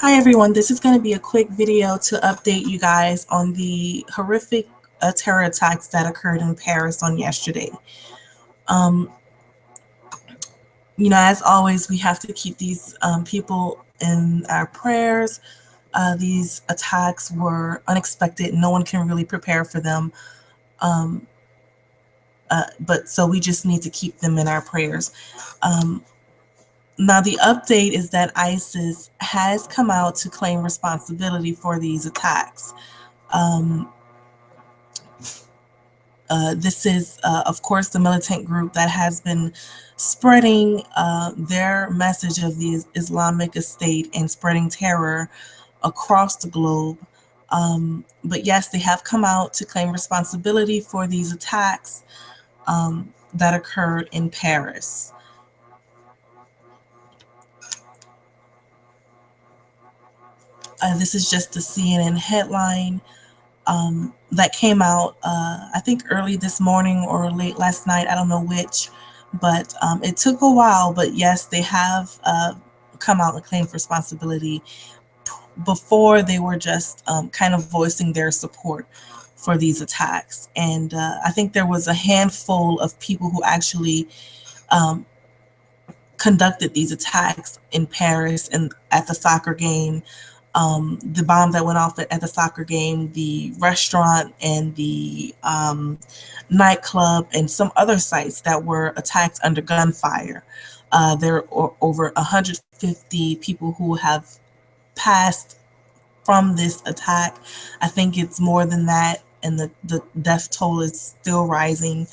Hi everyone, this is going to be a quick video to update you guys on the horrific terror attacks that occurred in Paris on yesterday. Um, as always, we have to keep these people in our prayers. These attacks were unexpected. No one can really prepare for them. Um, but so we just need to keep them in our prayers. Now, the update is that ISIS has come out to claim responsibility for these attacks. Um, this is, of course, the militant group that has been spreading their message of the Islamic State and spreading terror across the globe. But yes, they have come out to claim responsibility for these attacks that occurred in Paris. This is just a CNN headline that came out, I think early this morning or late last night. I don't know which, but it took a while. But yes, they have come out and claimed responsibility. Before, they were just kind of voicing their support for these attacks. And I think there was a handful of people who actually conducted these attacks in Paris and at the soccer game. The bomb that went off at the soccer game, the restaurant, and the nightclub, and some other sites that were attacked under gunfire. There are over 150 people who have passed from this attack. I think it's more than that, and the death toll is still rising.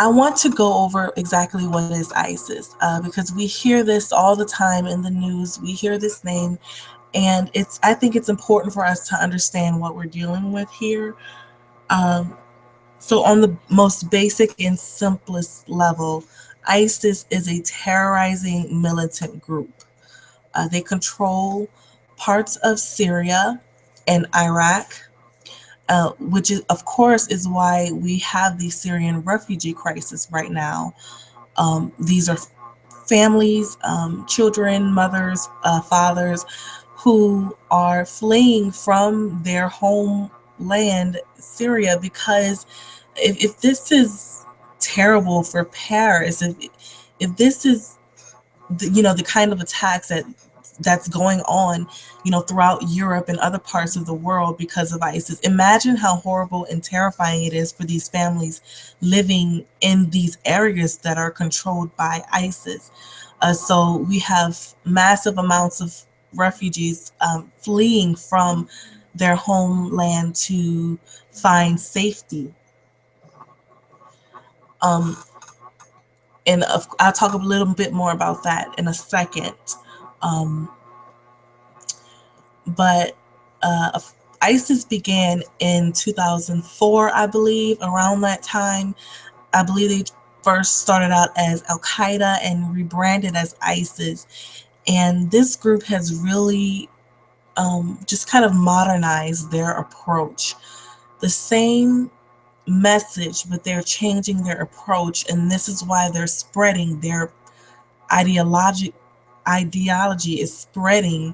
I want to go over exactly what is ISIS, because we hear this all the time in the news. We hear this name, and I think it's important for us to understand what we're dealing with here. So on the most basic and simplest level, ISIS is a terrorizing militant group. They control parts of Syria and Iraq, which is, of course, is why we have the Syrian refugee crisis right now. These are families, children, mothers, fathers, who are fleeing from their homeland, Syria, because if this is terrible for Paris, if this is the kind of attacks that's going on, throughout Europe and other parts of the world because of ISIS. Imagine how horrible and terrifying it is for these families living in these areas that are controlled by ISIS. So we have massive amounts of refugees fleeing from their homeland to find safety. And I'll talk a little bit more about that in a second. But ISIS began in 2004, I believe. Around that time, I believe they first started out as Al-Qaeda and rebranded as ISIS. And this group has really just kind of modernized their approach. The same message, but they're changing their approach, and this is why they're spreading their ideology is spreading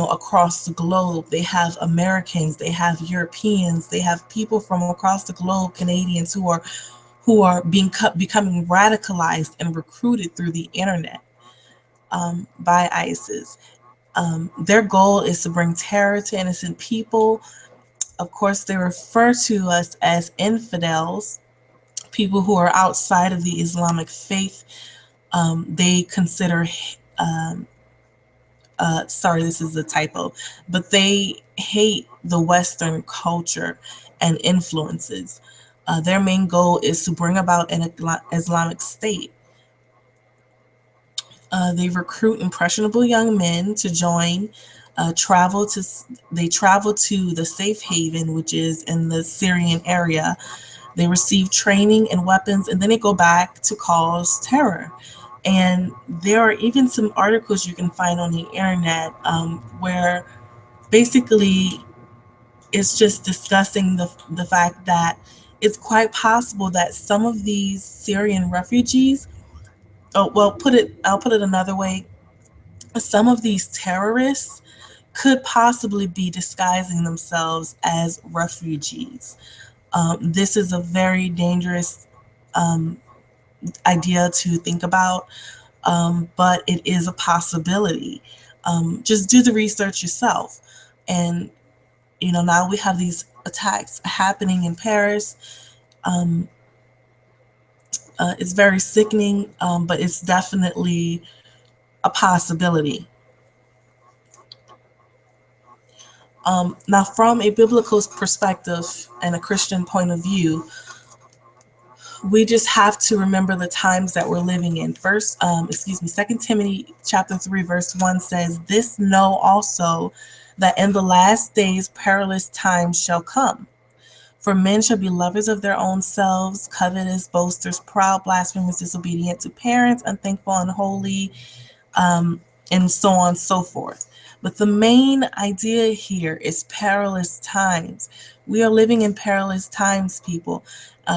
across the globe. They have Americans, they have Europeans, they have people from across the globe, Canadians who are becoming radicalized and recruited through the internet by ISIS. Their goal is to bring terror to innocent people. Of course, they refer to us as infidels, people who are outside of the Islamic faith. They consider, sorry, this is a typo, but they hate the Western culture and influences. Their main goal is to bring about an Islamic state. They recruit impressionable young men to join. They travel to the safe haven, which is in the Syrian area. They receive training and weapons, and then they go back to cause terror. And there are even some articles you can find on the internet where basically it's just discussing the fact that it's quite possible that some of these Syrian refugees oh well, I'll put it another way. Some of these terrorists could possibly be disguising themselves as refugees. This is a very dangerous um, idea to think about, but it is a possibility. Just do the research yourself. And, now we have these attacks happening in Paris. Um, it's very sickening, but it's definitely a possibility. Now, from a biblical perspective and a Christian point of view, we just have to remember the times that we're living in. Second Timothy chapter 3, verse 1 says, "This know also that in the last days perilous times shall come. For men shall be lovers of their own selves, covetous, boasters, proud, blasphemers, disobedient to parents, unthankful, unholy, um, and so on and so forth." But the main idea here is perilous times. We are living in perilous times, people.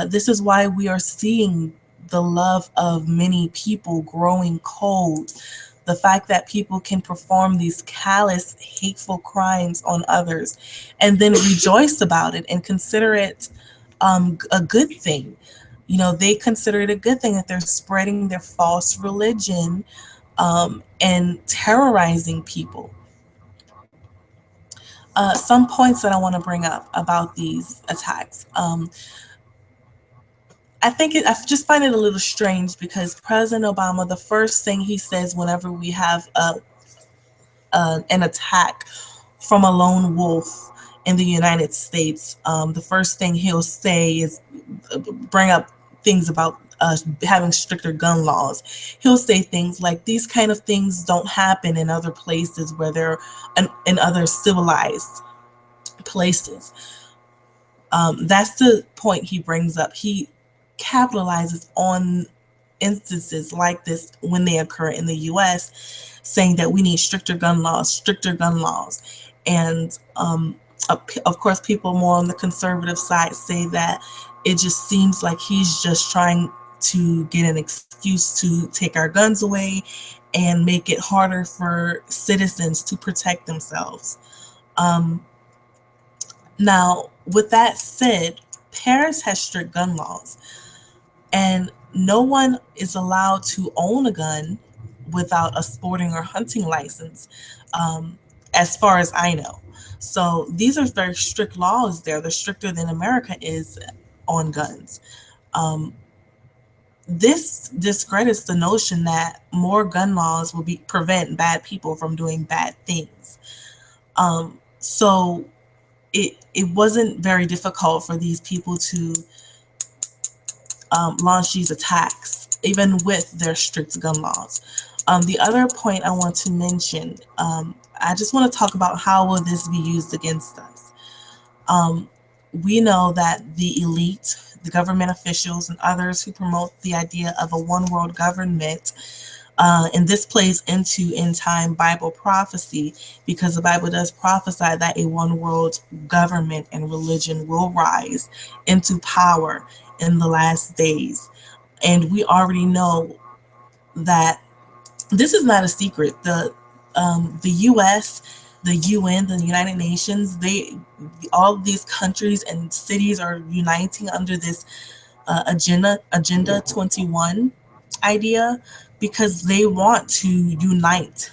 This is why we are seeing the love of many people growing cold. The fact that people can perform these callous, hateful crimes on others and then rejoice about it and consider it a good thing. They consider it a good thing that they're spreading their false religion and terrorizing people. Some points that I want to bring up about these attacks. I just find it a little strange because President Obama, the first thing he says whenever we have an attack from a lone wolf in the United States, the first thing he'll say is bring up things about having stricter gun laws. He'll say things like, these kind of things don't happen in other places where they're in other civilized places. That's the point he brings up. He capitalizes on instances like this when they occur in the US, saying that we need stricter gun laws, stricter gun laws. And of course, people more on the conservative side say that it just seems like he's just trying to get an excuse to take our guns away and make it harder for citizens to protect themselves. Um, Now, with that said, Paris has strict gun laws, and no one is allowed to own a gun without a sporting or hunting license, um, as far as I know. So these are very strict laws there. They're stricter than America is on guns. Um, this discredits the notion that more gun laws will prevent bad people from doing bad things. So it wasn't very difficult for these people to launch these attacks, even with their strict gun laws. The other point I want to mention, I just want to talk about how will this be used against us. We know that the elite, the government officials, and others who promote the idea of a one world government, and this plays into end time Bible prophecy, because the Bible does prophesy that a one world government and religion will rise into power in the last days. And we already know that this is not a secret. The U.S., the UN, the United Nations, all of these countries and cities are uniting under this Agenda 21 idea, because they want to unite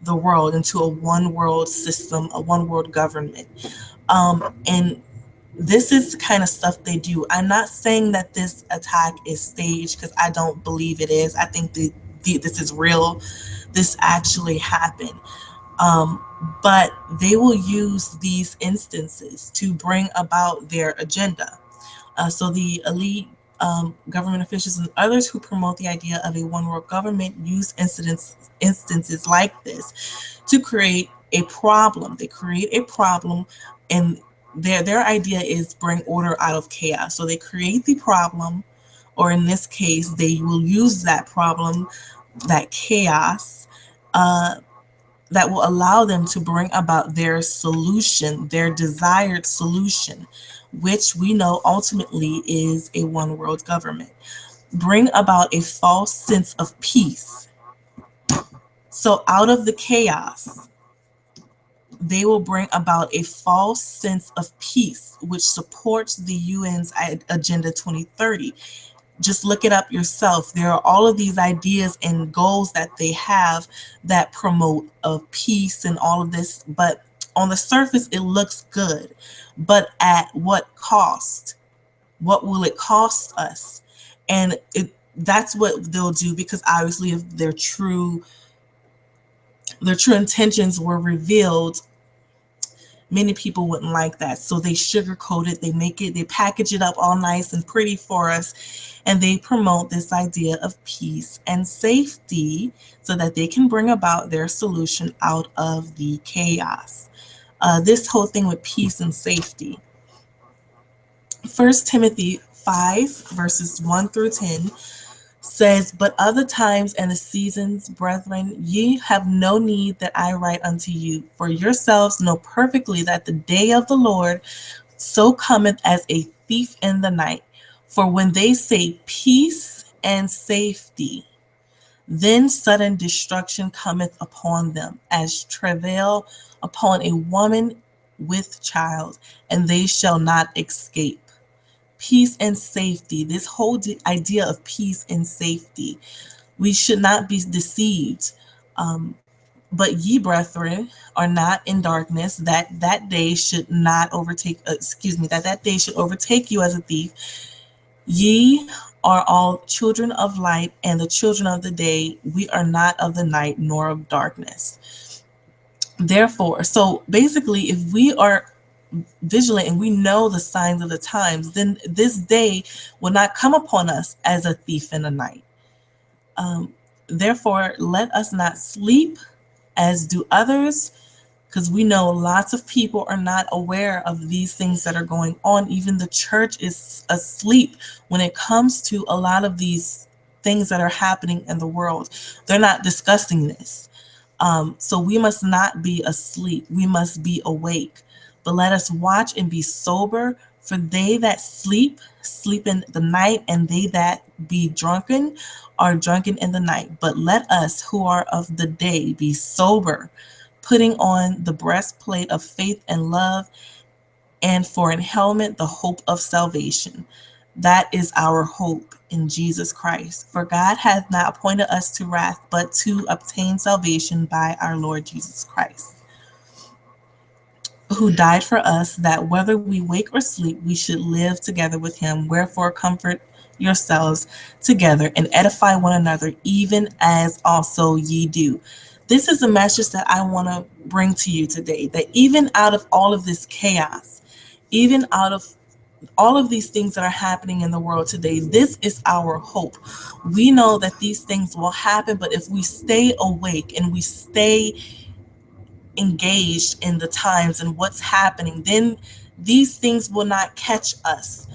the world into a one world system, a one world government. And this is the kind of stuff they do. I'm not saying that this attack is staged, because I don't believe it is. I think this is real. This actually happened. But they will use these instances to bring about their agenda. So the elite government officials and others who promote the idea of a one world government use instances like this to create a problem. They create a problem, and their idea is bring order out of chaos. So they create the problem, or in this case, they will use that problem, that chaos, that will allow them to bring about their solution, their desired solution, which we know ultimately is a one world government. bring about a false sense of peace. So, out of the chaos, they will bring about a false sense of peace, which supports the UN's Agenda 2030. Just look it up yourself. There are all of these ideas and goals that they have that promote of peace and all of this, but on the surface it looks good. But at what cost? What will it cost us? And that's what they'll do, because obviously if their true intentions were revealed, many people wouldn't like that. So they sugarcoat it, they package it up all nice and pretty for us, and they promote this idea of peace and safety so that they can bring about their solution out of the chaos. This whole thing with peace and safety. 1 Timothy 5, verses 1 through 10 says, "But other times and the seasons, brethren, ye have no need that I write unto you, for yourselves know perfectly that the day of the Lord so cometh as a thief in the night. For when they say peace and safety, then sudden destruction cometh upon them, as travail upon a woman with child, and they shall not escape." Peace and safety, this whole idea of peace and safety. We should not be deceived. But ye, brethren, are not in darkness, that day should not overtake, that day should overtake you as a thief. Ye are all children of light and the children of the day. We are not of the night nor of darkness. Therefore, so basically, if we are vigilant and we know the signs of the times, then this day will not come upon us as a thief in the night. Therefore, let us not sleep as do others, because we know lots of people are not aware of these things that are going on. Even the church is asleep when it comes to a lot of these things that are happening in the world. They're not discussing this. So we must not be asleep. We must be awake. But let us watch and be sober, for they that sleep, sleep in the night, and they that be drunken are drunken in the night. But let us who are of the day be sober, putting on the breastplate of faith and love, and for an helmet the hope of salvation. That is our hope in Jesus Christ. For God hath not appointed us to wrath, but to obtain salvation by our Lord Jesus Christ, who died for us, that whether we wake or sleep, we should live together with him. Wherefore comfort yourselves together and edify one another, even as also ye do. This is the message that I want to bring to you today, that even out of all of this chaos, even out of all of these things that are happening in the world today, this is our hope. We know that these things will happen, but if we stay awake and we stay engaged in the times and what's happening, then these things will not catch us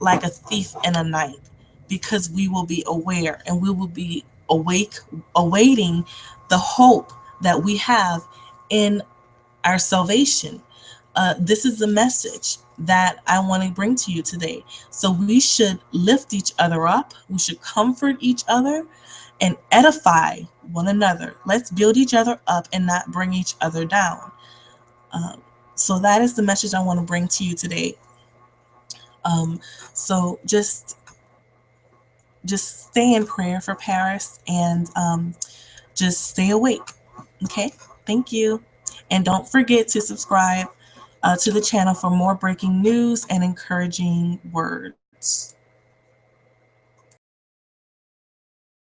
like a thief in a night, because we will be aware and we will be awake, awaiting the hope that we have in our salvation. This is the message that I want to bring to you today. So we should lift each other up. We should comfort each other and edify one another. Let's build each other up and not bring each other down. So that is the message I want to bring to you today. So just stay in prayer for Paris, and just stay awake. Okay, thank you. And don't forget to subscribe to the channel for more breaking news and encouraging words.